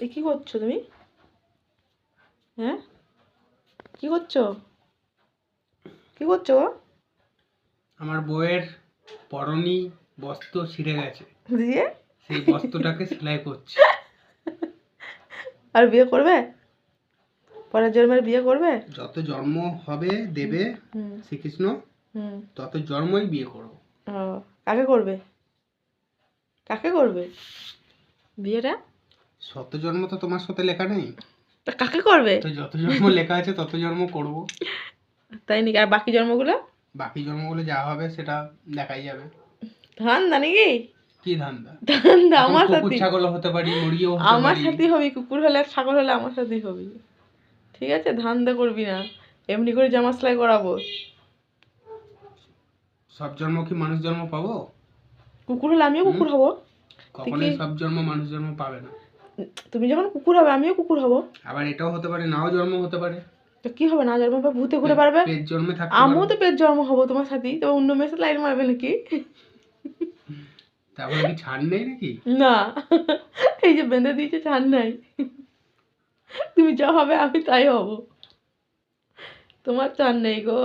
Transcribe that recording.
এই কি করছো তুমি? হ্যাঁ, কি করছো? কি করছো? আমার বউয়ের পরনী বস্ত্র ছিঁড়ে গেছে, দিয়ে সেই বস্ত্রটাকে সেলাই করছি। আর বিয়ে করবে? পরের জন্মের বিয়ে করবে? যত জন্ম হবে দেবে হুম শ্রীকৃষ্ণ, হুম। তত জন্মই বিয়ে করব। ও, কাকে করবে? কাকে করবে বিয়েটা? শত জন্ম তো তোমার সাথে লেখা নেই, তা কাকে করবে? তো যত জন্ম লেখা আছে তত জন্ম করব। তাই নাকি? আর বাকি জন্মগুলো? বাকি জন্মগুলো যা হবে সেটা দেখাই যাবে। ধান্দা নাকি? কি ধান্দা? ধান্দা এখন আমার কুকুর সাথে। ছাগল হতে পারি, মুরগিও হতে আমার পারি। সাথেই হবি, কুকুর হলে আর ছাগল হলে আমার সাথেই হবি। ঠিক আছে, ধান্দা করবি না। এমনি করে জামা সেলাই করাবো। সব জন্ম কি মানুষ জন্ম পাবো? কুকুর হলে আমিও কুকুর হব। কখনোই সব জন্ম মানুষ জন্ম পাবে না। তুমি যখন কুকুর হবে আমিও কুকুর হব। আবার এটাও হতে পারে নাও জন্ম হতে পারে। তো কি হবে, না জন্ম হবে? ভূতে ঘুরে পারবে। পেট জন্মে থাকতে আমিও পারবো। তো পেট জন্ম হবো তোমার সাথেই। তবে অন্য মেয়ের সাথে লাইন মারবে নাকি? তারপরে কি ছাড় নেই নাকি? না, এই যে বেঁধে দিয়েছে ছাড় নাই। তুমি যা হবে আমি তাই হব, তোমার ছাড় নেই গো।